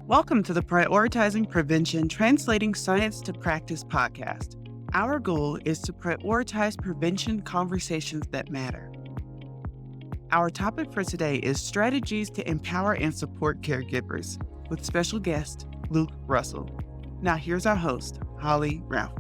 Welcome to the Prioritizing Prevention Translating Science to Practice podcast. Our goal is to prioritize prevention conversations that matter. Our topic for today is strategies to empower and support caregivers, with special guest Luke Russell. Now here's our host, Holly Raffle.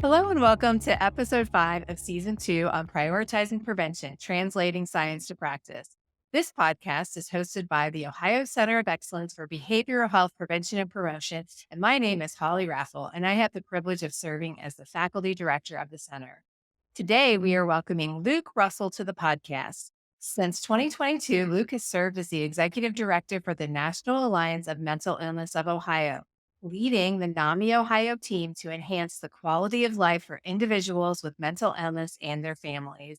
Hello and welcome to episode 5 of season 2 on Prioritizing Prevention, Translating Science to Practice. This podcast is hosted by the Ohio Center of Excellence for Behavioral Health Prevention and Promotion, and my name is Holly Raffle, and I have the privilege of serving as the faculty director of the center. Today, we are welcoming Luke Russell to the podcast. Since 2022, Luke has served as the executive director for the National Alliance of Mental Illness of Ohio, leading the NAMI Ohio team to enhance the quality of life for individuals with mental illness and their families.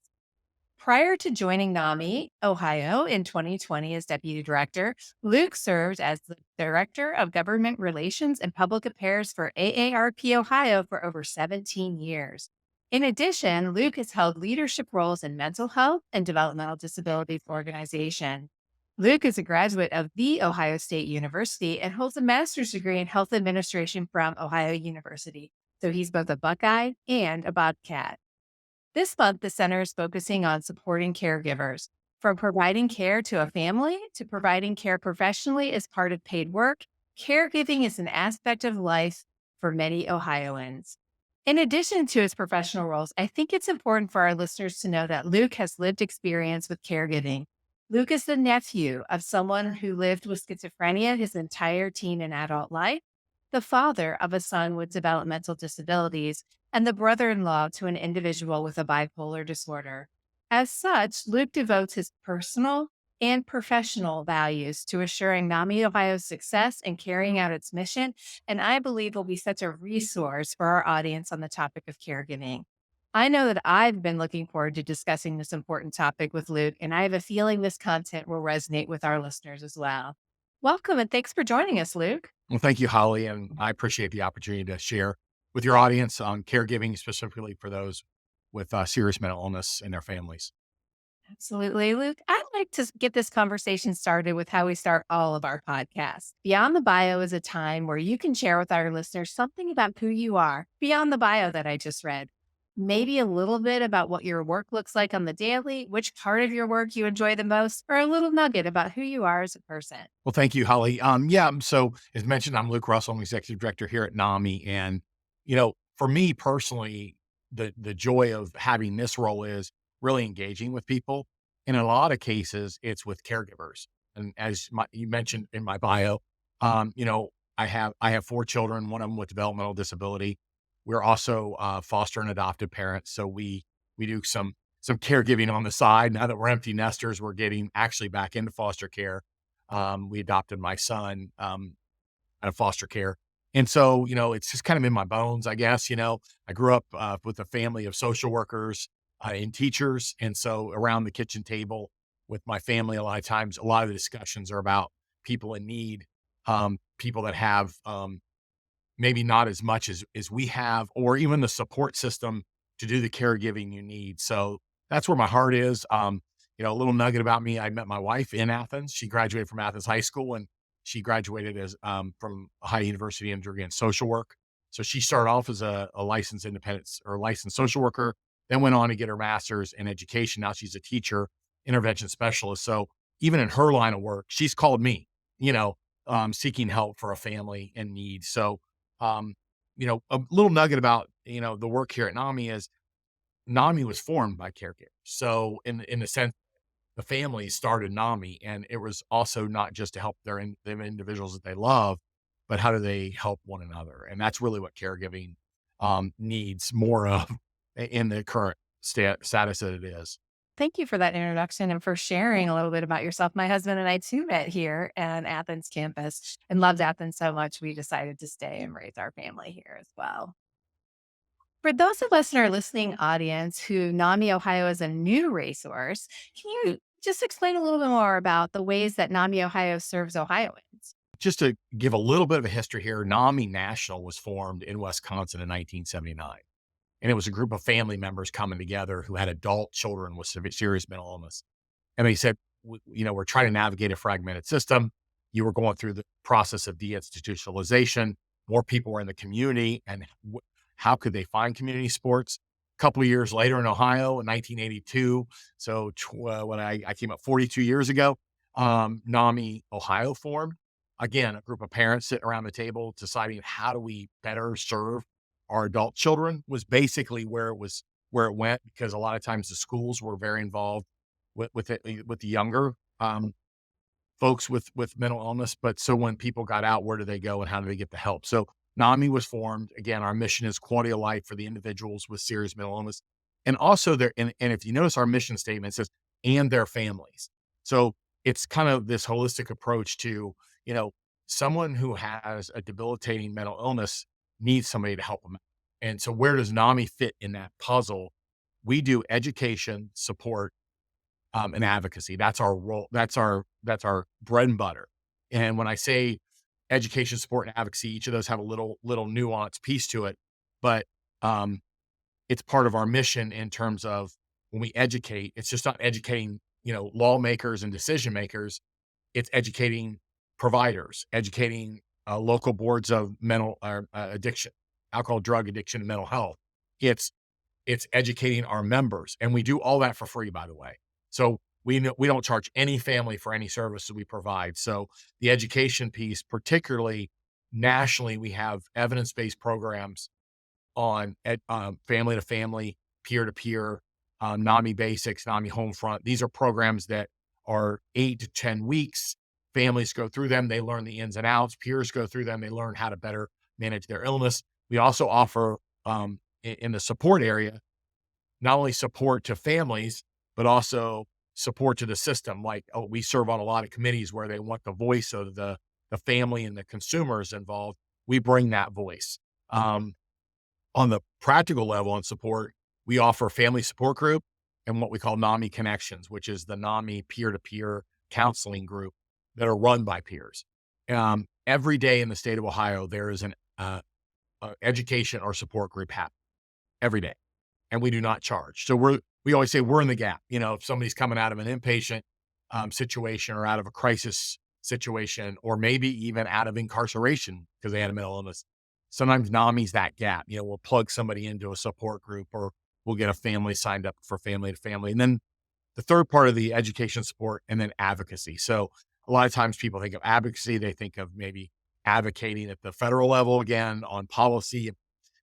Prior to joining NAMI Ohio in 2020 as deputy director, Luke served as the director of government relations and public affairs for AARP Ohio for over 17 years. In addition, Luke has held leadership roles in mental health and developmental disabilities organization. Luke is a graduate of The Ohio State University and holds a master's degree in health administration from Ohio University. So he's both a Buckeye and a Bobcat. This month, the center is focusing on supporting caregivers, from providing care to a family to providing care professionally as part of paid work. Caregiving is an aspect of life for many Ohioans. In addition to his professional roles, I think it's important for our listeners to know that Luke has lived experience with caregiving. Luke is the nephew of someone who lived with schizophrenia his entire teen and adult life, the father of a son with developmental disabilities, and the brother-in-law to an individual with a bipolar disorder. As such, Luke devotes his personal and professional values to assuring NAMI Ohio's success in carrying out its mission, and I believe will be such a resource for our audience on the topic of caregiving. I know that I've been looking forward to discussing this important topic with Luke, and I have a feeling this content will resonate with our listeners as well. Welcome, and thanks for joining us, Luke. Well, thank you, Holly, and I appreciate the opportunity to share with your audience on caregiving, specifically for those with serious mental illness and their families. Absolutely, Luke. I'd like to get this conversation started with how we start all of our podcasts. Beyond the Bio is a time where you can share with our listeners something about who you are beyond the bio that I just read. Maybe a little bit about what your work looks like on the daily, which part of your work you enjoy the most, or a little nugget about who you are as a person. Well, thank you, Holly. So as mentioned, I'm Luke Russell. I'm executive director here at NAMI, and for me personally, the joy of having this role is really engaging with people. And in a lot of cases, it's with caregivers. And as you mentioned in my bio, I have 4 children, one of them with developmental disability. We're also foster and adoptive parents, so we do some caregiving on the side. Now that we're empty nesters, we're getting actually back into foster care. We adopted my son out of foster care. And so, it's just kind of in my bones, I guess. I grew up with a family of social workers and teachers. And so around the kitchen table with my family, a lot of times, a lot of the discussions are about people in need, people that have maybe not as much as we have, or even the support system to do the caregiving you need. So that's where my heart is. A little nugget about me. I met my wife in Athens. She graduated from Athens High School, and she graduated as from Ohio University in degree in social work. So she started off as a licensed independent or licensed social worker, then went on to get her master's in education. Now she's a teacher, intervention specialist. So even in her line of work, she's called me, seeking help for a family in need. So a little nugget about, the work here at NAMI is NAMI was formed by caregivers. So in the sense, the family started NAMI, and it was also not just to help them individuals that they love, but how do they help one another? And that's really what caregiving needs more of in the current status that it is. Thank you for that introduction and for sharing a little bit about yourself. My husband and I too met here at Athens campus and loved Athens so much we decided to stay and raise our family here as well. For those of us in our listening audience who NAMI Ohio is a new resource, can you just explain a little bit more about the ways that NAMI Ohio serves Ohioans? Just to give a little bit of a history here, NAMI National was formed in Wisconsin in 1979. And it was a group of family members coming together who had adult children with serious mental illness. And they said, we're trying to navigate a fragmented system. you were going through the process of deinstitutionalization. More people were in the community, and how could they find community sports? A couple of years later in Ohio in 1982, so when I came up 42 years ago, NAMI Ohio formed. Again, a group of parents sitting around the table deciding how do we better serve our adult children was basically where it went, because a lot of times the schools were very involved with the younger folks with mental illness. But so when people got out, where do they go and how do they get the help? So NAMI was formed. Again, our mission is quality of life for the individuals with serious mental illness. And also there, and if you notice our mission statement, it says, and their families. So it's kind of this holistic approach to, you know, someone who has a debilitating mental illness needs somebody to help them out. And so where does NAMI fit in that puzzle? We do education, support, and advocacy. That's our role. That's our bread and butter. And when I say education, support, and advocacy, each of those have a little nuanced piece to it, but um, it's part of our mission in terms of when we educate. It's just not educating, lawmakers and decision makers. It's educating providers, educating local boards of mental addiction, alcohol, drug addiction, and mental health. It's educating our members, and we do all that for free, by the way. So we don't charge any family for any service that we provide. So the education piece, particularly nationally, we have evidence-based programs on family to family, peer to peer, NAMI Basics, NAMI Homefront. These are programs that are 8 to 10 weeks. Families go through them. They learn the ins and outs. Peers go through them. They learn how to better manage their illness. We also offer in the support area, not only support to families, but also support to the system. Like, we serve on a lot of committees where they want the voice of the family and the consumers involved. We bring that voice. On the practical level and support, we offer family support group and what we call NAMI Connections, which is the NAMI peer-to-peer counseling group that are run by peers. Every day in the state of Ohio, there is an education or support group happening every day, and we do not charge. So we always say we're in the gap. If somebody's coming out of an inpatient situation or out of a crisis situation, or maybe even out of incarceration because they had a mental illness, sometimes NAMI's that gap. We'll plug somebody into a support group, or we'll get a family signed up for family to family. And then the third part of the education support, and then advocacy. So a lot of times people think of advocacy, they think of maybe advocating at the federal level again on policy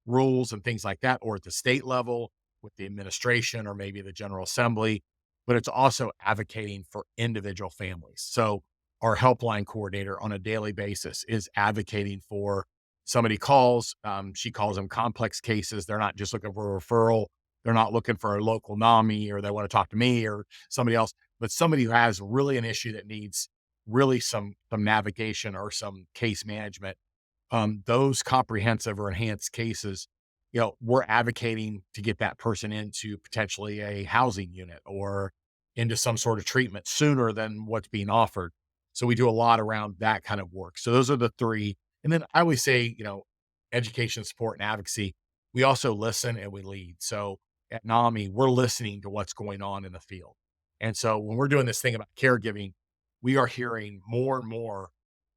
rules and things like that, or at the state level with the administration or maybe the General Assembly, but it's also advocating for individual families. So our helpline coordinator on a daily basis is advocating for somebody calls, she calls them complex cases. They're not just looking for a referral. They're not looking for a local NAMI, or they want to talk to me or somebody else, but somebody who has really an issue that needs really some navigation or some case management. Those comprehensive or enhanced cases, we're advocating to get that person into potentially a housing unit or into some sort of treatment sooner than what's being offered. So we do a lot around that kind of work. So those are the three. And then I always say, education, support, and advocacy. We also listen and we lead. So at NAMI, we're listening to what's going on in the field. And so when we're doing this thing about caregiving, we are hearing more and more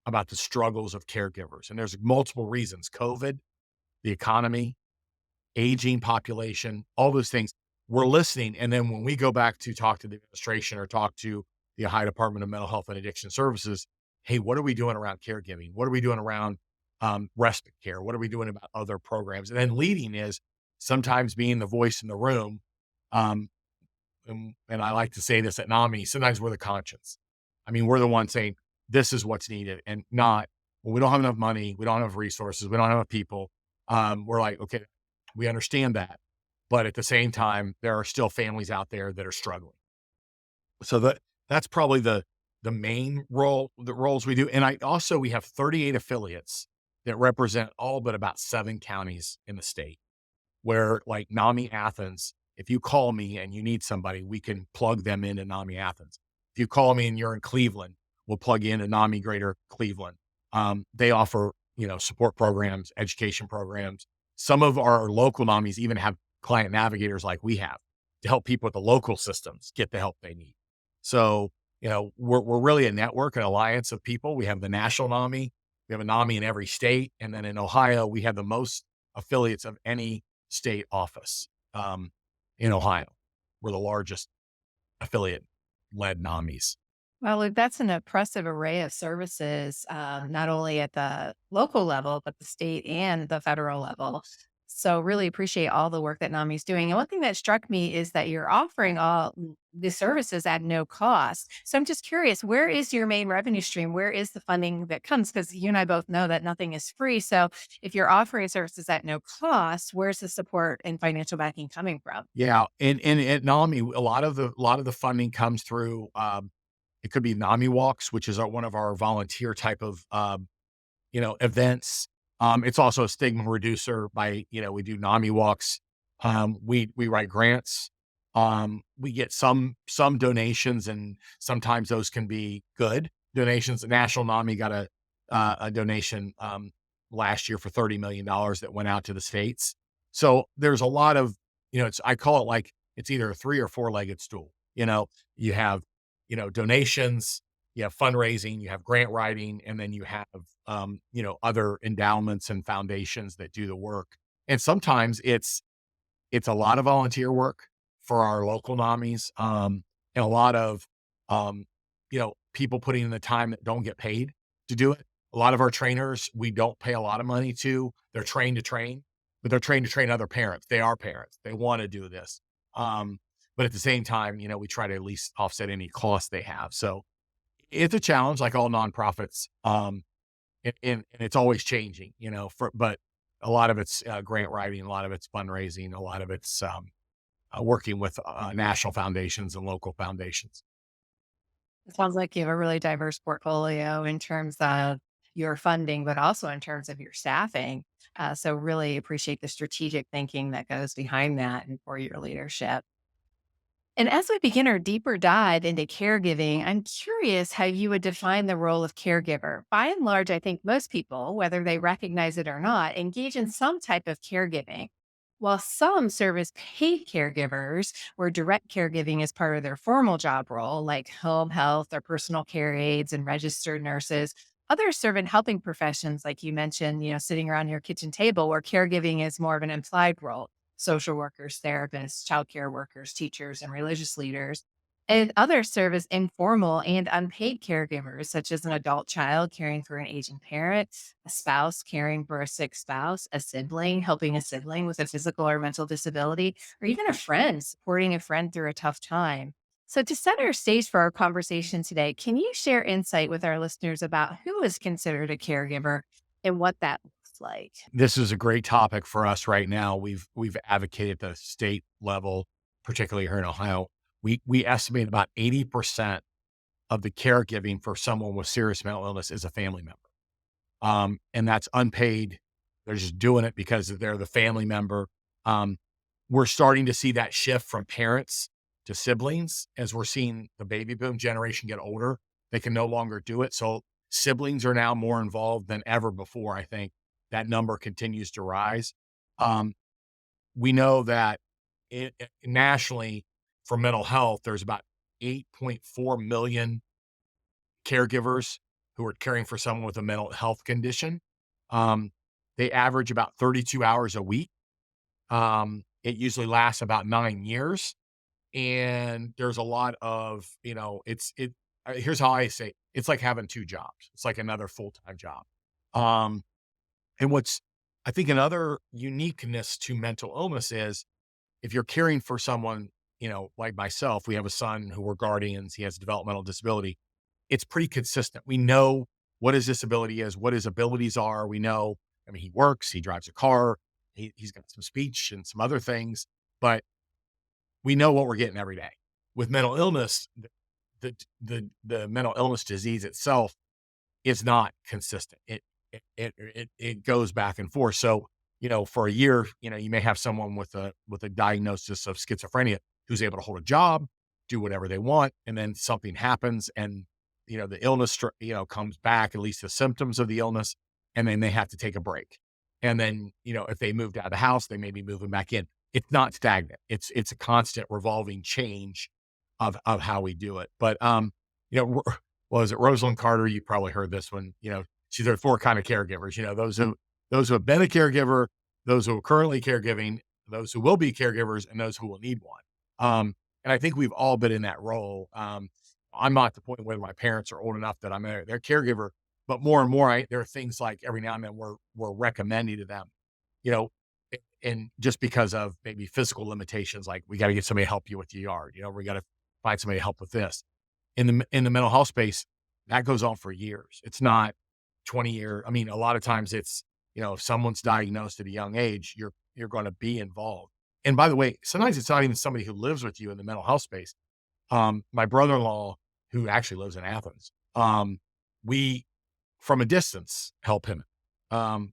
about the struggles of caregivers. And there's multiple reasons: COVID, the economy, aging population, all those things. We're listening. And then when we go back to talk to the administration or talk to the Ohio Department of Mental Health and Addiction Services, hey, what are we doing around caregiving? What are we doing around respite care? What are we doing about other programs? And then leading is sometimes being the voice in the room. And I like to say this at NAMI, sometimes we're the conscience. I mean, we're the ones saying, this is what's needed, and not, well, we don't have enough money. We don't have resources. We don't have enough people. We're like, okay, we understand that. But at the same time, there are still families out there that are struggling. So that's probably the main role, the roles we do. And we have 38 affiliates that represent all but about 7 counties in the state, where, like NAMI Athens, if you call me and you need somebody, we can plug them into NAMI Athens. If you call me and you're in Cleveland, we'll plug you into NAMI Greater Cleveland. They offer, support programs, education programs. Some of our local NAMIs even have client navigators like we have to help people with the local systems get the help they need. So, we're really a network, an alliance of people. We have the national NAMI, we have a NAMI in every state, and then in Ohio, we have the most affiliates of any state office in Ohio. We're the largest affiliate-led NAMIs. Well, look, that's an impressive array of services, not only at the local level, but the state and the federal level. So, really appreciate all the work that NAMI is doing. And one thing that struck me is that you're offering all the services at no cost. So, I'm just curious, where is your main revenue stream? Where is the funding that comes? Because you and I both know that nothing is free. So, if you're offering services at no cost, where's the support and financial backing coming from? Yeah, and at NAMI, a lot of the funding comes through, it could be NAMI walks, which is one of our volunteer type of, events. It's also a stigma reducer by, we do NAMI walks. We write grants. We get some donations, and sometimes those can be good donations. The National NAMI got a donation last year for $30 million that went out to the states. So there's a lot of, I call it like it's either a 3 or 4-legged stool. You have, donations, you have fundraising, you have grant writing, and then you have, other endowments and foundations that do the work. And sometimes it's a lot of volunteer work for our local NAMIs, and a lot of, people putting in the time that don't get paid to do it. A lot of our trainers, we don't pay a lot of money to. They're trained to train, but they're trained to train other parents. They are parents. They want to do this. But at the same time, we try to at least offset any costs they have. So it's a challenge like all nonprofits. And it's always changing, but a lot of it's grant writing, a lot of it's fundraising, a lot of it's working with national foundations and local foundations. It sounds like you have a really diverse portfolio in terms of your funding, but also in terms of your staffing. So, really appreciate the strategic thinking that goes behind that and for your leadership. And as we begin our deeper dive into caregiving, I'm curious how you would define the role of caregiver. By and large, I think most people, whether they recognize it or not, engage in some type of caregiving. While some serve as paid caregivers, where direct caregiving is part of their formal job role, like home health or personal care aides and registered nurses, others serve in helping professions, like you mentioned, sitting around your kitchen table, where caregiving is more of an implied role social workers, therapists, childcare workers, teachers, and religious leaders. And others serve as informal and unpaid caregivers, such as an adult child caring for an aging parent, a spouse caring for a sick spouse, a sibling helping a sibling with a physical or mental disability, or even a friend supporting a friend through a tough time. So, to set our stage for our conversation today, can you share insight with our listeners about who is considered a caregiver and what that looks like? This is a great topic for us right now. We've advocated at the state level, particularly here in Ohio. We estimate about 80% of the caregiving for someone with serious mental illness is a family member. And that's unpaid. They're just doing it because they're the family member. We're starting to see that shift from parents to siblings as we're seeing the baby boom generation get older. They can no longer do it. So siblings are now more involved than ever before. I think that number continues to rise. We know that nationally for mental health, there's about 8.4 million caregivers who are caring for someone with a mental health condition. They average about 32 hours a week. It usually lasts about 9 years. And there's a lot of, here's how I say, it's like having 2 jobs. It's like another full-time job. And what's, I think another uniqueness to mental illness is if you're caring for someone, like myself, we have a son who we're guardians. He has a developmental disability. It's pretty consistent. We know what his disability is, what his abilities are. We know, he works, he drives a car, he's got some speech and some other things, but we know what we're getting every day. With mental illness, the mental illness disease itself is not consistent. It goes back and forth. So, for a year, you may have someone with a diagnosis of schizophrenia who's able to hold a job, do whatever they want, and then something happens and, the illness, comes back, at least the symptoms of the illness, and then they have to take a break. And then, if they moved out of the house, they may be moving back in. It's not stagnant. It's a constant revolving change of how we do it. But, Was it Rosalind Carter? You probably heard this one. She's there are four kind of caregivers. Those who have been a caregiver, those who are currently caregiving, those who will be caregivers, and those who will need one. And I think we've all been in that role. I'm not at the point where my parents are old enough that I'm their caregiver, but more and more, there are things like every now and then we're recommending to them, you know, and just because of maybe physical limitations, like we got to get somebody to help you with your yard, we got to find somebody to help with this. In the mental health space, that goes on for years. It's not 20 year. I mean, a lot of times it's, if someone's diagnosed at a young age, you're going to be involved. And by the way, sometimes it's not even somebody who lives with you in the mental health space. My brother-in-law, who actually lives in Athens, we from a distance help him,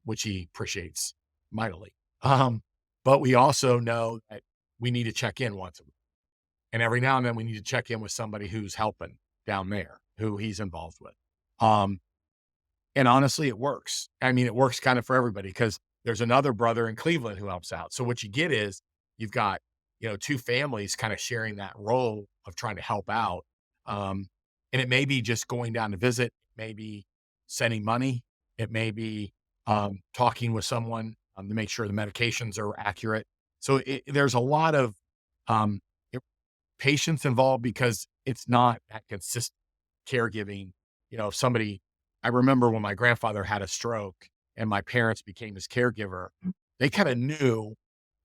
which he appreciates mightily. But we also know that we need to check in once a week. And every now and then we need to check in with somebody who's helping down there, who he's involved with. And honestly, it works. I mean, it works kind of for everybody because there's another brother in Cleveland who helps out. So what you get is you've got, two families kind of sharing that role of trying to help out. And it may be just going down to visit, maybe sending money. It may be talking with someone to make sure the medications are accurate. So there's a lot of patience involved because it's not that consistent caregiving. If somebody, I remember when my grandfather had a stroke and my parents became his caregiver, they kind of knew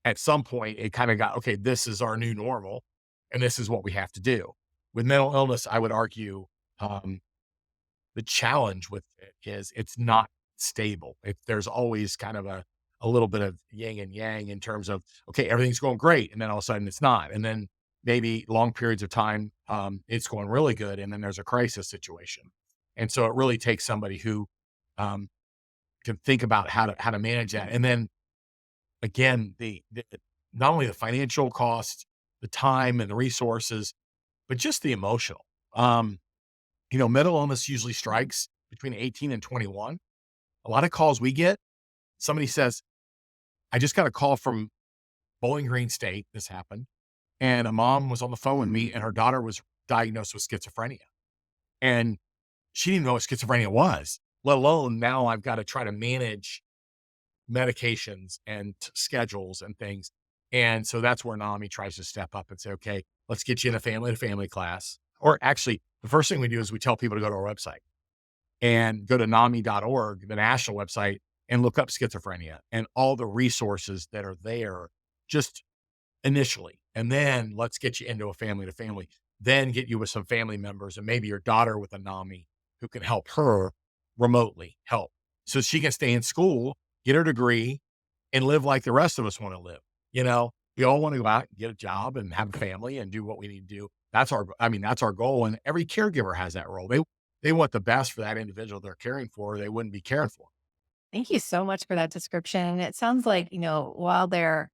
at some point it kind of got, okay, this is our new normal and this is what we have to do. With mental illness, I would argue the challenge with it is it's not stable. There's always kind of a little bit of yin and yang in terms of, okay, everything's going great. And then all of a sudden it's not. And then maybe long periods of time, it's going really good. And then there's a crisis situation. And so it really takes somebody who can think about how to manage that. And then again, the not only the financial cost, the time and the resources, but just the emotional. Mental illness usually strikes between 18 and 21. A lot of calls we get, somebody says, I just got a call from Bowling Green State. This happened. And a mom was on the phone with me and her daughter was diagnosed with schizophrenia. And she didn't even know what schizophrenia was, let alone now I've got to try to manage medications and schedules and things. And so that's where NAMI tries to step up and say, okay, let's get you in a family-to-family class. Or actually, the first thing we do is we tell people to go to our website and go to NAMI.org, the national website, and look up schizophrenia and all the resources that are there just initially. And then let's get you into a family-to-family, then get you with some family members and maybe your daughter with a NAMI who can help her remotely help. So she can stay in school, get her degree, and live like the rest of us want to live. We all want to go out and get a job and have a family and do what we need to do. That's our goal. And every caregiver has that role. They want the best for that individual they're caring for, or they wouldn't be caring for. Thank you so much for that description. It sounds like, while there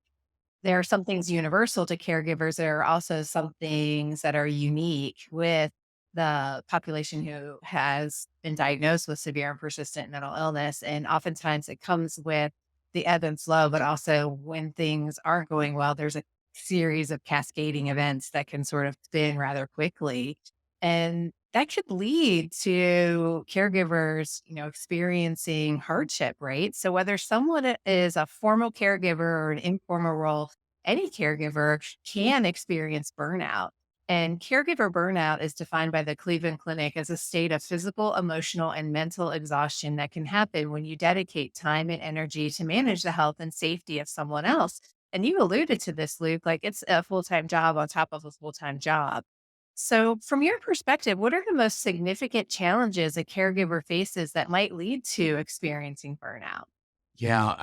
are some things universal to caregivers, there are also some things that are unique with the population who has been diagnosed with severe and persistent mental illness. And oftentimes it comes with the ebb and flow, but also when things aren't going well, there's a series of cascading events that can sort of spin rather quickly. And that could lead to caregivers, experiencing hardship, right? So whether someone is a formal caregiver or an informal role, any caregiver can experience burnout. And caregiver burnout is defined by the Cleveland Clinic as a state of physical, emotional, and mental exhaustion that can happen when you dedicate time and energy to manage the health and safety of someone else. And you alluded to this, Luke, like it's a full time job on top of a full time job. So, from your perspective, what are the most significant challenges a caregiver faces that might lead to experiencing burnout? Yeah.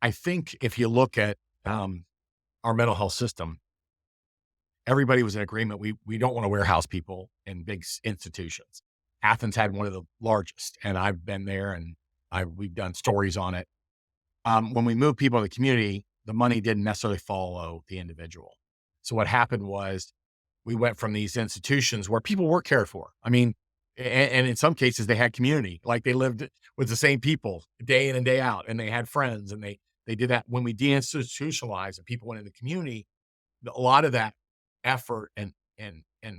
I think if you look at our mental health system, everybody was in agreement. We don't want to warehouse people in big institutions. Athens had one of the largest, and I've been there and we've done stories on it. When we moved people in the community, the money didn't necessarily follow the individual. So what happened was we went from these institutions where people were cared for. And in some cases they had community, like they lived with the same people day in and day out, and they had friends, and they did that. When we deinstitutionalized and people went in the community, a lot of that effort and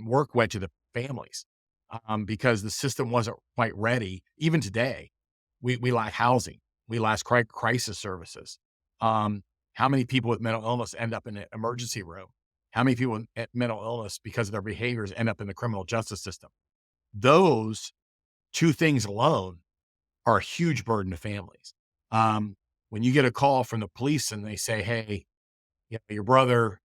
work went to the families. because the system wasn't quite ready. Even today, we lack housing. We lack crisis services. Um, how many people with mental illness end up in an emergency room? How many people with mental illness because of their behaviors end up in the criminal justice system? Those two things alone are a huge burden to families. Um, when you get a call from the police and they say, "Hey, your brother,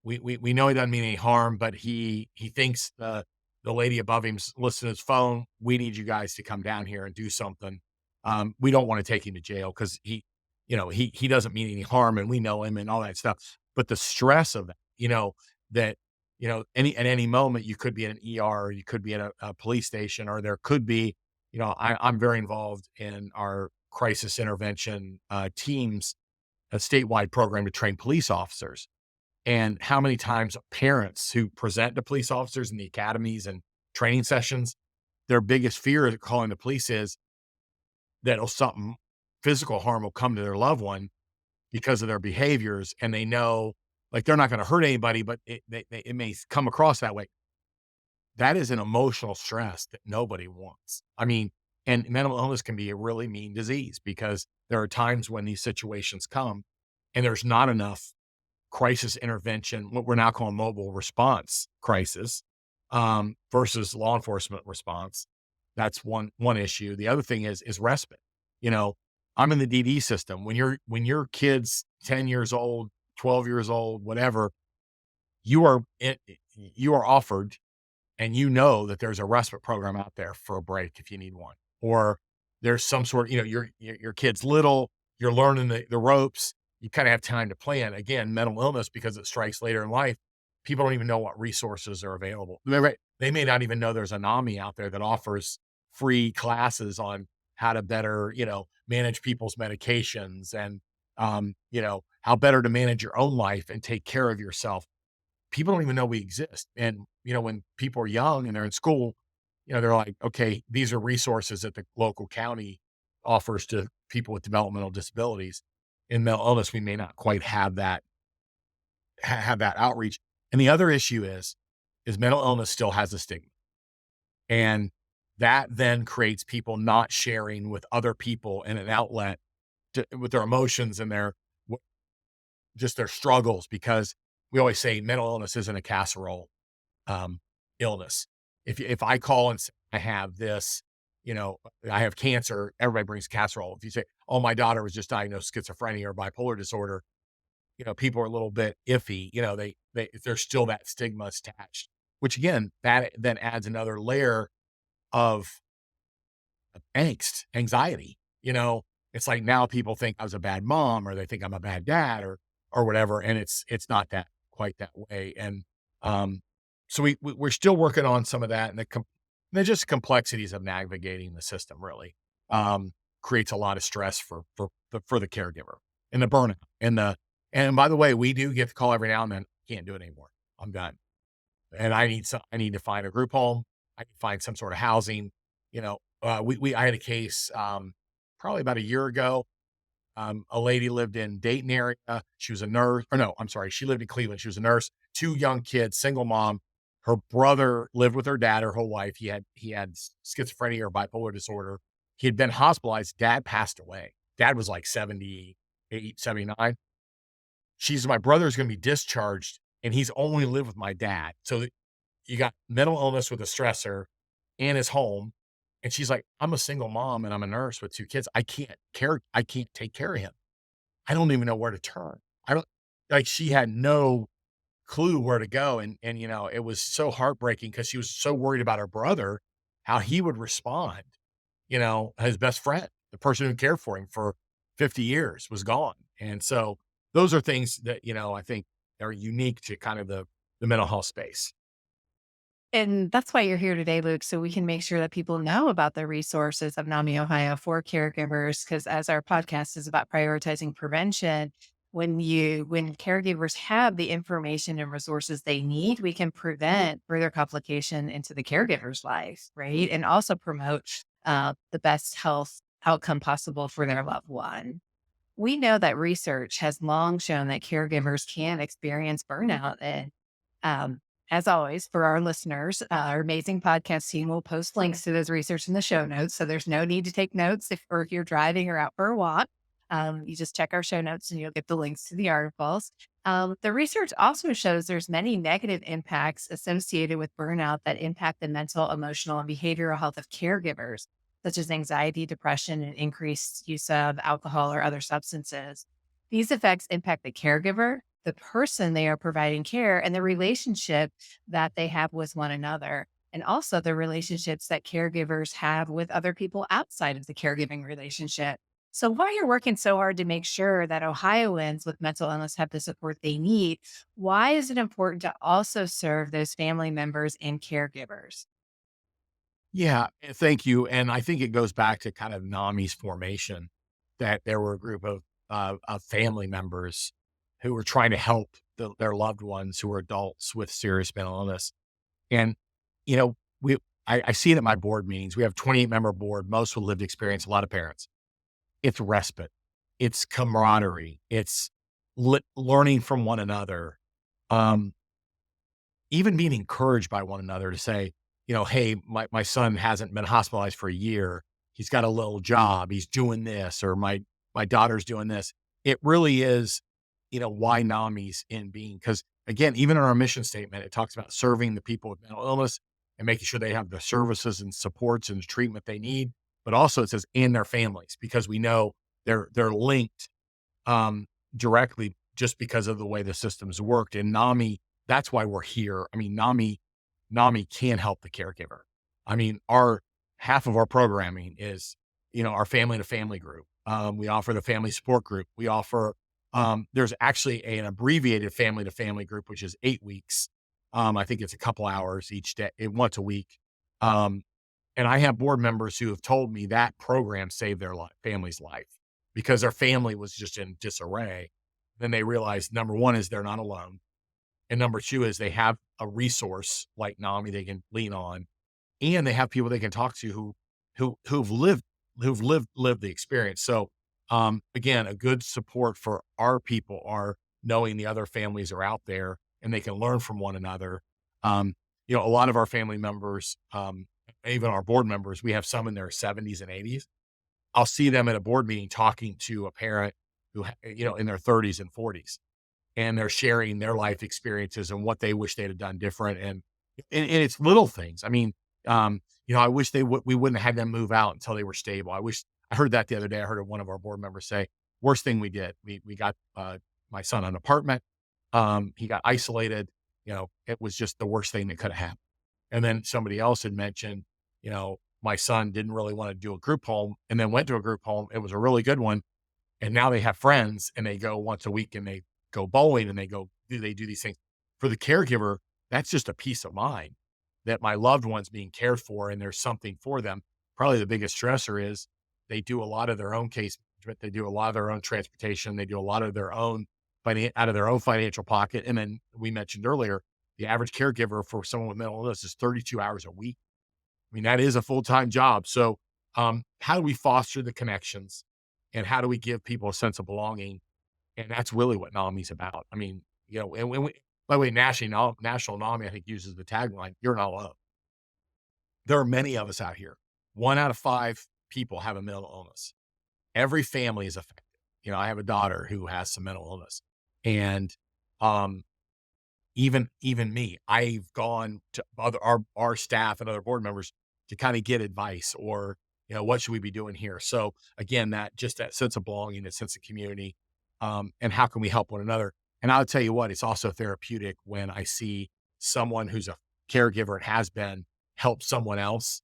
we know he doesn't mean any harm, but he thinks the lady above him's listening to his phone. We need you guys to come down here and do something. We don't want to take him to jail because he doesn't mean any harm, and we know him and all that stuff. But the stress of that, that at any moment you could be in an ER, or you could be at a police station, or there could be, I'm very involved in our crisis intervention teams, a statewide program to train police officers. And how many times parents who present to police officers in the academies and training sessions, their biggest fear of calling the police is that something physical harm will come to their loved one because of their behaviors. And they know, like, they're not going to hurt anybody, but it may come across that way. That is an emotional stress that nobody wants. I mean, and mental illness can be a really mean disease because there are times when these situations come and there's not enough crisis intervention, what we're now calling mobile response crisis, versus law enforcement response. That's one issue. The other thing is respite. You know, I'm in the DD system. When your kid's 10 years old, 12 years old, whatever, you are offered, and that there's a respite program out there for a break if you need one, or there's some sort, your kid's little, you're learning the ropes, you kind of have time to plan. Again, mental illness, because it strikes later in life, people don't even know what resources are available. They may not even know there's a NAMI out there that offers free classes on how to better, manage people's medications, and, how better to manage your own life and take care of yourself. People don't even know we exist. And, when people are young and they're in school, they're like, okay, these are resources that the local county offers to people with developmental disabilities. In mental illness, we may not quite have that, have that outreach. And the other issue is mental illness still has a stigma. And that then creates people not sharing with other people in an outlet with their emotions and just their struggles, because we always say mental illness isn't a casserole illness. If I call and say I have this, I have cancer, everybody brings casserole. If you say, "Oh, my daughter was just diagnosed with schizophrenia or bipolar disorder," people are a little bit iffy. There's still that stigma attached, which again, that then adds another layer of angst, anxiety. It's like now people think I was a bad mom, or they think I'm a bad dad, or whatever, and it's not that quite that way. And so we're still working on some of that, and the just complexities of navigating the system really creates a lot of stress for the caregiver, and the burnout, and by the way, we do get the call every now and then, "Can't do it anymore. I'm done. And I need to find a group home. I need to find some sort of housing." I had a case, probably about a year ago. A lady lived in Dayton area. She was a nurse, or no, I'm sorry. She lived in Cleveland. She was a nurse, 2 young kids, single mom. Her brother lived with her dad, her whole life. He had schizophrenia or bipolar disorder. He had been hospitalized. Dad passed away. Dad was like 78, 79. My brother's going to be discharged, and he's only lived with my dad. So you got mental illness with a stressor and his home. And she's like, "I'm a single mom and I'm a nurse with 2 kids. I can't take care of him. I don't even know where to turn." I don't like She had no clue where to go. And it was so heartbreaking because she was so worried about her brother, how he would respond. His best friend, the person who cared for him for 50 years, was gone. And so those are things that, I think are unique to kind of the mental health space. And that's why you're here today, Luke, so we can make sure that people know about the resources of NAMI Ohio for caregivers. Because as our podcast is about prioritizing prevention, when caregivers have the information and resources they need, we can prevent further complication into the caregiver's life, right? And also promote the best health outcome possible for their loved one. We know that research has long shown that caregivers can experience burnout, and um, As always, for our listeners, our amazing podcast team will post links to those research in the show notes. So there's no need to take notes if you're driving or out for a walk. You just check our show notes and you'll get the links to the articles. The research also shows there's many negative impacts associated with burnout that impact the mental, emotional, and behavioral health of caregivers, such as anxiety, depression, and increased use of alcohol or other substances. These effects impact the caregiver, the person they are providing care, and the relationship that they have with one another, and also the relationships that caregivers have with other people outside of the caregiving relationship. So while you're working so hard to make sure that Ohioans with mental illness have the support they need, why is it important to also serve those family members and caregivers? Yeah, thank you. And I think it goes back to kind of NAMI's formation, that there were a group of family members who were trying to help their loved ones who were adults with serious mental illness. And, you know, I see it at my board meetings. We have 28-member board, most with lived experience, a lot of parents. It's respite, it's camaraderie, it's learning from one another. Um, Even being encouraged by one another to say, "Hey, my son hasn't been hospitalized for a year. He's got a little job. He's doing this," or my daughter's doing this. It really is, why NAMI's in being. Because again, even in our mission statement, it talks about serving the people with mental illness and making sure they have the services and supports and treatment they need. But also it says, and their families, because we know they're linked directly just because of the way the systems worked. And NAMI, that's why we're here. I mean, NAMI can help the caregiver. I mean, our half of our programming is, our family to family group. We offer the family support group. We offer, there's actually an abbreviated family to family group, which is 8 weeks. I think it's a couple hours each day, once a week. And I have board members who have told me that program saved their family's life because their family was just in disarray. Then they realized, number one is they're not alone. And number two is they have a resource like NAMI they can lean on, and they have people they can talk to who've lived the experience. So again, a good support for our people are knowing the other families are out there and they can learn from one another. A lot of our family members, even our board members, we have some in their 70s and 80s. I'll see them at a board meeting talking to a parent who, in their 30s and 40s, and they're sharing their life experiences and what they wish they'd have done different. And it's little things. I mean, I wish we wouldn't have had them move out until they were stable. I heard that the other day. I heard one of our board members say, worst thing we did, we got my son an apartment. He got isolated. It was just the worst thing that could have happened. And then somebody else had mentioned, my son didn't really want to do a group home and then went to a group home. It was a really good one. And now they have friends and they go once a week and they go bowling and they do these things. For the caregiver, that's just a peace of mind that my loved one's being cared for and there's something for them. Probably the biggest stressor is they do a lot of their own case management. They do a lot of their own transportation. They do a lot of their own out of their own financial pocket. And then we mentioned earlier, the average caregiver for someone with mental illness is 32 hours a week. I mean, that is a full-time job. So how do we foster the connections and how do we give people a sense of belonging? And that's really what NAMI's about. I mean, and by the way, National NAMI, I think, uses the tagline, "You're not alone." There are many of us out here. 1 out of 5 people have a mental illness. Every family is affected. I have a daughter who has some mental illness. And even me, I've gone to our staff and other board members to kind of get advice or, what should we be doing here? So again, that sense of belonging, that sense of community, and how can we help one another? And I'll tell you what, it's also therapeutic when I see someone who's a caregiver and has been help someone else.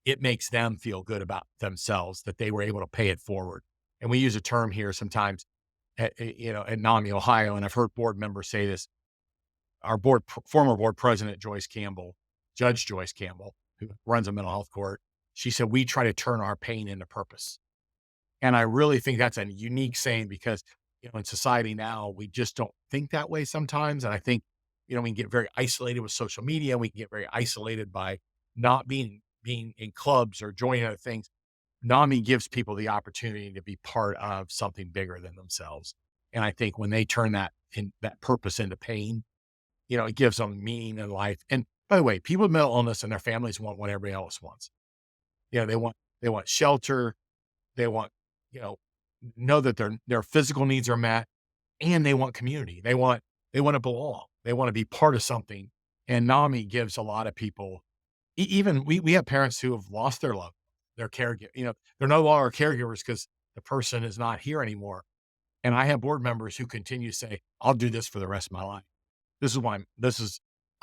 It makes them feel good about themselves that they were able to pay it forward. And we use a term here sometimes at NAMI Ohio, and I've heard board members say this. Our former board president, Judge Joyce Campbell, who runs a mental health court, she said, we try to turn our pain into purpose. And I really think that's a unique saying because, in society now, we just don't think that way sometimes. And I think, we can get very isolated with social media. We can get very isolated by not being in clubs or joining other things. NAMI gives people the opportunity to be part of something bigger than themselves. And I think when they turn that purpose into pain, it gives them meaning in life. And by the way, people with mental illness and their families want what everybody else wants. They want shelter. They want, you know that their physical needs are met, and they want community. They want to belong. They want to be part of something. And NAMI gives a lot of people, even we have parents who have lost their caregiver. They're no longer caregivers because the person is not here anymore. And I have board members who continue to say, I'll do this for the rest of my life. I'm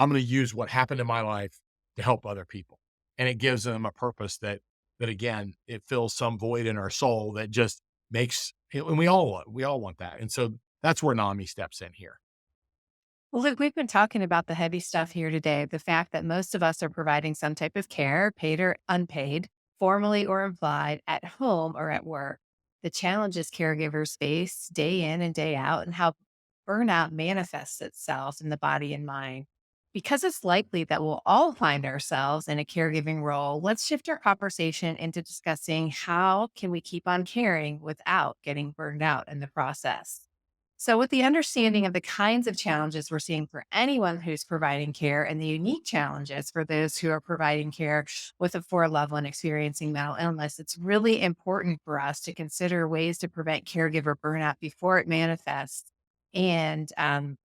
going to use what happened in my life to help other people. And it gives them a purpose that again, it fills some void in our soul that just and we all want that. And so that's where NAMI steps in here. Well, look, we've been talking about the heavy stuff here today. The fact that most of us are providing some type of care, paid or unpaid, formally or implied, at home or at work. The challenges caregivers face day in and day out, and how burnout manifests itself in the body and mind. Because it's likely that we'll all find ourselves in a caregiving role, let's shift our conversation into discussing how can we keep on caring without getting burned out in the process. So, with the understanding of the kinds of challenges we're seeing for anyone who's providing care and the unique challenges for those who are providing care with a 4 level and experiencing mental illness, it's really important for us to consider ways to prevent caregiver burnout before it manifests. And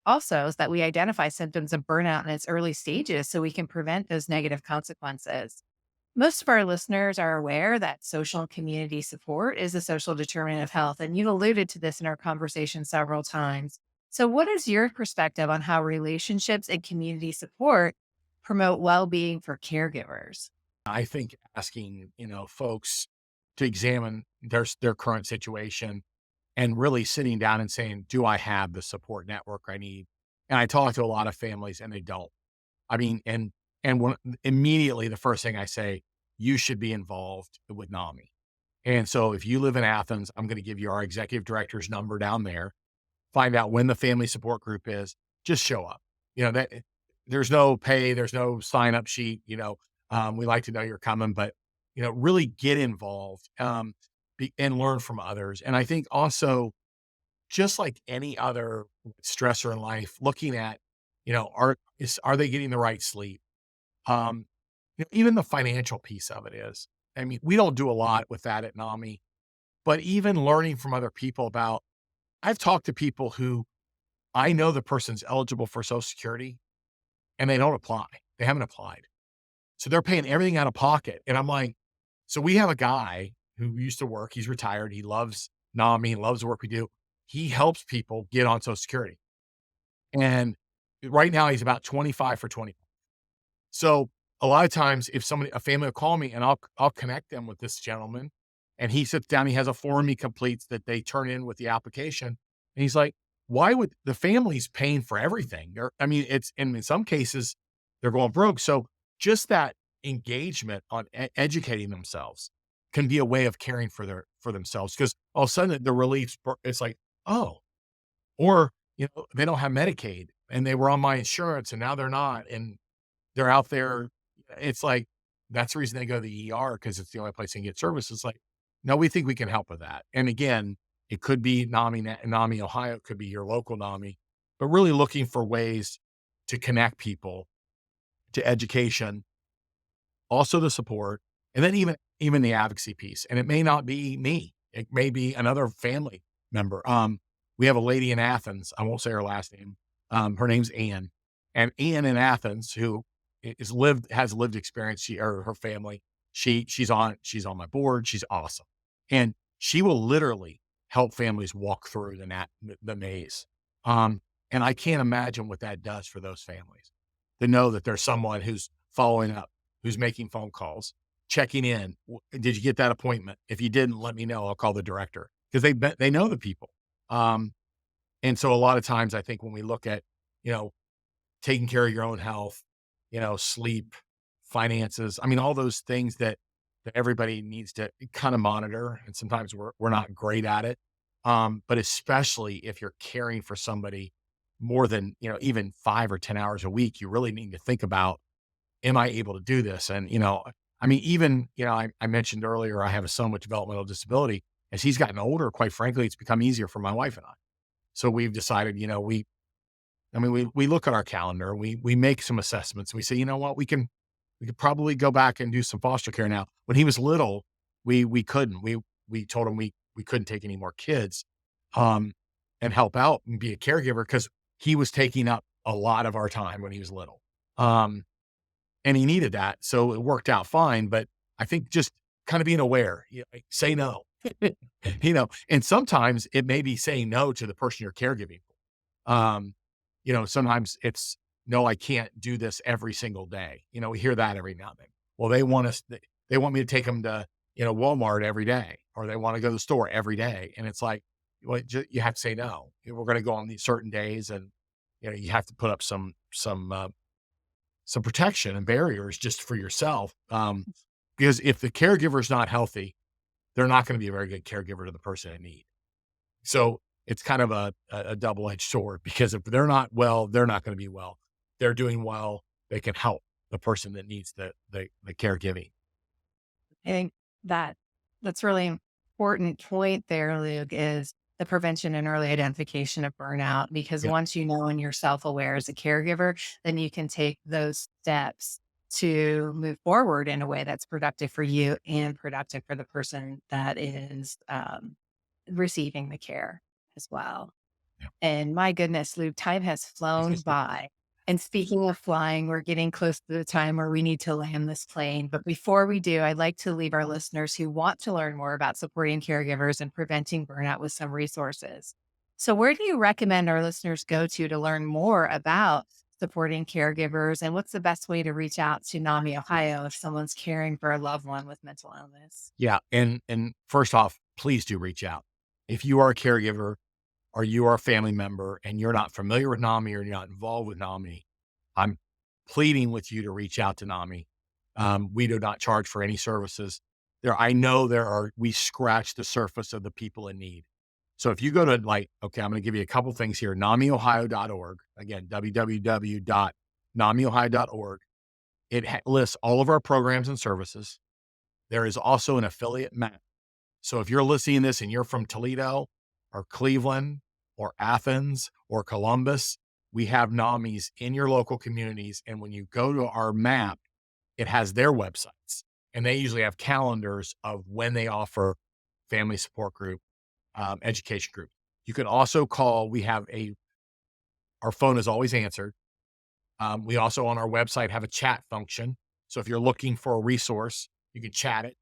also, is that we identify symptoms of burnout in its early stages so we can prevent those negative consequences. Most of our listeners are aware that social and community support is a social determinant of health, and you've alluded to this in our conversation several times. So, what is your perspective on how relationships and community support promote well being for caregivers? I think asking, folks to examine their current situation and really sitting down and saying, do I have the support network I need? And I talk to a lot of families and they don't. I mean, and when immediately the first thing I say, you should be involved with NAMI. And so if you live in Athens, I'm going to give you our executive director's number down there. Find out when the family support group is. Just show up. That there's no pay, there's no sign up sheet. We like to know you're coming, but really get involved and learn from others. And I think also, just like any other stressor in life, looking at, are they getting the right sleep? Um, even the financial piece of it is, I mean, we don't do a lot with that at NAMI, but even learning from other people I've talked to people who I know the person's eligible for Social Security and they don't apply. They haven't applied. So they're paying everything out of pocket. And I'm like, so we have a guy who used to work, he's retired. He loves NAMI, loves the work we do. He helps people get on Social Security. And right now he's about 25 for 20. So a lot of times if a family will call me and I'll connect them with this gentleman and he sits down, he has a form he completes that they turn in with the application. And he's like, why would the family's paying for everything? In some cases they're going broke. So just that engagement on educating themselves can be a way of caring for themselves. Cause all of a sudden the relief, it's like, oh, or, they don't have Medicaid and they were on my insurance and now they're not. And they're out there. It's like, that's the reason they go to the ER because it's the only place they can get services. Like, no, we think we can help with that. And again, it could be NAMI Ohio, it could be your local NAMI, but really looking for ways to connect people to education, also the support, and then even the advocacy piece. And it may not be me. It may be another family member. We have a lady in Athens. I won't say her last name. Her name's Ann. And Ann in Athens, who has lived experience, her family, she's on my board. She's awesome. And she will literally help families walk through the maze. And I can't imagine what that does for those families to know that there's someone who's following up, who's making phone calls, checking in. Did you get that appointment? If you didn't, let me know. I'll call the director because they know the people. And so a lot of times I think when we look at, taking care of your own health, sleep, finances, all those things that everybody needs to kind of monitor. And sometimes we're not great at it. But especially if you're caring for somebody more than, even 5 or 10 hours a week, you really need to think about, am I able to do this? And, I mentioned earlier, I have a son with developmental disability. As he's gotten older, quite frankly, it's become easier for my wife and I. So we've decided, I mean, we look at our calendar, we make some assessments. We say, you know what, we could probably go back and do some foster care now. When he was little, we couldn't. We told him we couldn't take any more kids, um, and help out and be a caregiver because he was taking up a lot of our time when he was little. Um, and he needed that. So it worked out fine. But I think just kind of being aware, like, say no, and sometimes it may be saying no to the person you're caregiving for. Sometimes it's no, I can't do this every single day. We hear that every now and then. Well, they want me to take them to, Walmart every day, or they want to go to the store every day. And it's like, well, you have to say no. We're going to go on these certain days, and you have to put up some protection and barriers just for yourself. Because if the caregiver is not healthy, they're not going to be a very good caregiver to the person in need. So it's kind of a double-edged sword, because if they're not well, they're not going to be well. They're doing well, they can help the person that needs the caregiving. I think that's really important point there, Luke, is the prevention and early identification of burnout. Because Yeah. once you know and you're self-aware as a caregiver, then you can take those steps to move forward in a way that's productive for you and productive for the person that is receiving the care as well. Yeah. And my goodness, Luke, time has flown by. And speaking of flying, we're getting close to the time where we need to land this plane. But before we do, I'd like to leave our listeners who want to learn more about supporting caregivers and preventing burnout with some resources. So where do you recommend our listeners go to learn more about supporting caregivers? And what's the best way to reach out to NAMI Ohio if someone's caring for a loved one with mental illness? Yeah, and first off, please do reach out. If you are a caregiver or you are a family member and you're not familiar with NAMI or you're not involved with NAMI, I'm pleading with you to reach out to NAMI. We do not charge for any services. I know we scratch the surface of the people in need. So if you go to okay, I'm going to give you a couple things here. NAMIOhio.org. Again, www.NAMIOhio.org. It lists all of our programs and services. There is also an affiliate map. So if you're listening to this and you're from Toledo or Cleveland or Athens or Columbus, we have NAMIs in your local communities. And when you go to our map, it has their websites, and they usually have calendars of when they offer family support group, education group. You can also call. Our phone is always answered. We also on our website have a chat function. So if you're looking for a resource, you can chat it.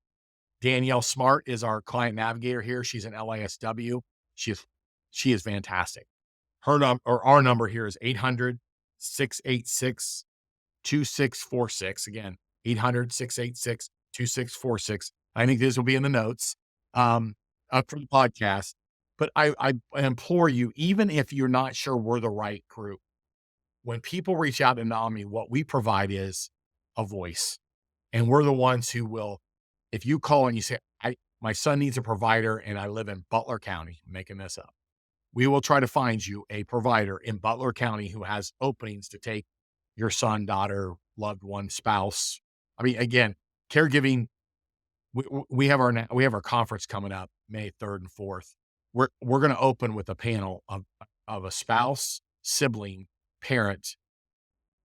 Danielle Smart is our client navigator here. She's an LISW. She is fantastic. Our number here is 800-686-2646. Again, 800-686-2646. I think this will be in the notes up for the podcast. But I implore you, even if you're not sure we're the right group, when people reach out to NAMI, what we provide is a voice. And we're the ones who will, if you call and you say, my son needs a provider and I live in Butler County, I'm making this up. We will try to find you a provider in Butler County who has openings to take your son, daughter, loved one, spouse. I mean, again, caregiving. We have our conference coming up May 3rd and 4th. We're going to open with a panel of a spouse, sibling, parent,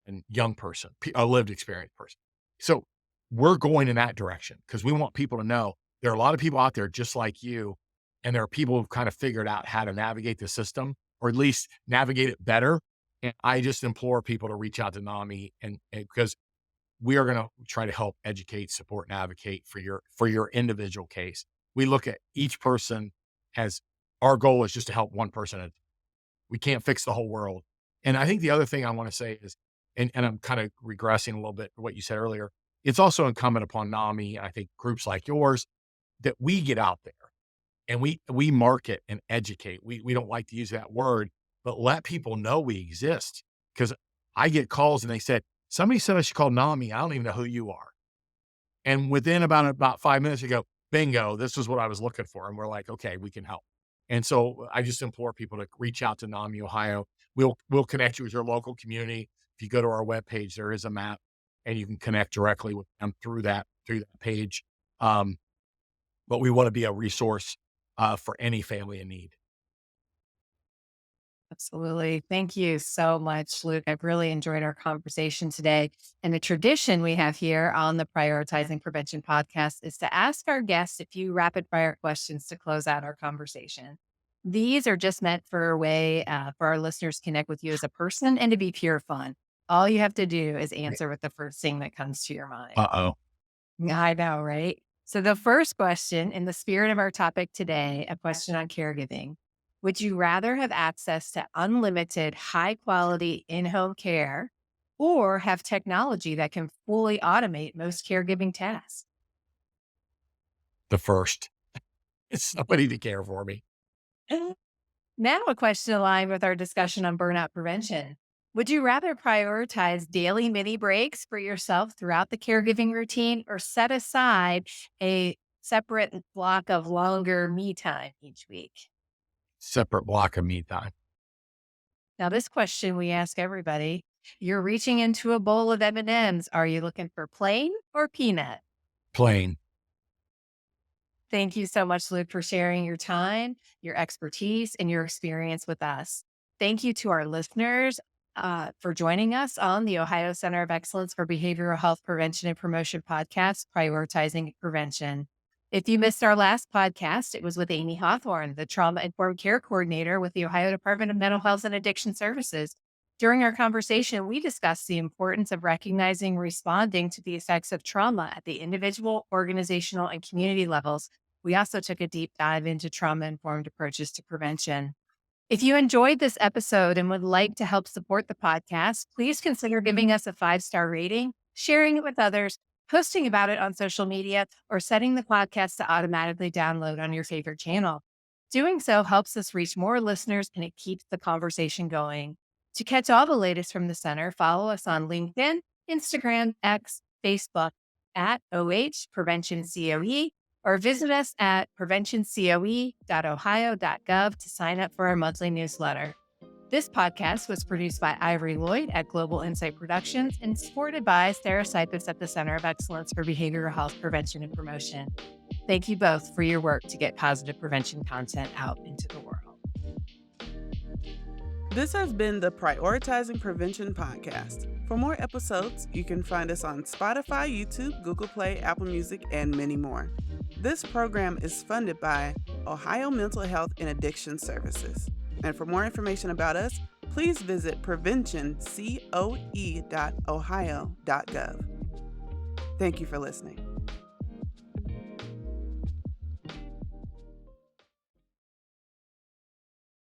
and young person, a lived experience person. So we're going in that direction because we want people to know there are a lot of people out there just like you. And there are people who've kind of figured out how to navigate the system, or at least navigate it better. And I just implore people to reach out to NAMI and because we are going to try to help educate, support, and advocate for your individual case. We look at each person as our goal is just to help one person. We can't fix the whole world. And I think the other thing I want to say is, and I'm kind of regressing a little bit to what you said earlier, it's also incumbent upon NAMI, I think groups like yours, that we get out there and we market and educate. We don't like to use that word, but let people know we exist. Because I get calls and they said, somebody said I should call NAMI. I don't even know who you are. And within about 5 minutes, you go, bingo, this is what I was looking for. And we're like, okay, we can help. And so I just implore people to reach out to NAMI Ohio. We'll connect you with your local community. If you go to our webpage, there is a map and you can connect directly with them through that page. But we want to be a resource for any family in need. Absolutely. Thank you so much, Luke. I've really enjoyed our conversation today. And the tradition we have here on the Prioritizing Prevention podcast is to ask our guests a few rapid fire questions to close out our conversation. These are just meant for a way for our listeners to connect with you as a person and to be pure fun. All you have to do is answer with the first thing that comes to your mind. Uh-oh. I know, right? So, the first question, in the spirit of our topic today, a question on caregiving. Would you rather have access to unlimited, high quality in home care or have technology that can fully automate most caregiving tasks? The first. It's somebody to care for me. Now, a question aligned with our discussion on burnout prevention. Would you rather prioritize daily mini breaks for yourself throughout the caregiving routine or set aside a separate block of longer me time each week? Separate block of me time. Now, this question we ask everybody. You're reaching into a bowl of M&Ms. Are you looking for plain or peanut? Plain. Thank you so much, Luke, for sharing your time, your expertise, and your experience with us. Thank you to our listeners for joining us on the Ohio Center of Excellence for Behavioral Health Prevention and Promotion podcast, Prioritizing Prevention. If you missed our last podcast, it was with Amy Hawthorne, the Trauma-Informed Care Coordinator with the Ohio Department of Mental Health and Addiction Services. During our conversation, we discussed the importance of recognizing and responding to the effects of trauma at the individual, organizational, and community levels. We also took a deep dive into trauma-informed approaches to prevention. If you enjoyed this episode and would like to help support the podcast, please consider giving us a 5-star rating, sharing it with others, posting about it on social media, or setting the podcast to automatically download on your favorite channel. Doing so helps us reach more listeners and it keeps the conversation going. To catch all the latest from the center, follow us on LinkedIn, Instagram, X, Facebook at OH Prevention COE, or visit us at preventioncoe.ohio.gov to sign up for our monthly newsletter. This podcast was produced by Ivory Lloyd at Global Insight Productions and supported by Sarah Cypus at the Center of Excellence for Behavioral Health Prevention and Promotion. Thank you both for your work to get positive prevention content out into the world. This has been the Prioritizing Prevention podcast. For more episodes, you can find us on Spotify, YouTube, Google Play, Apple Music, and many more. This program is funded by Ohio Mental Health and Addiction Services. And for more information about us, please visit preventioncoe.ohio.gov. Thank you for listening.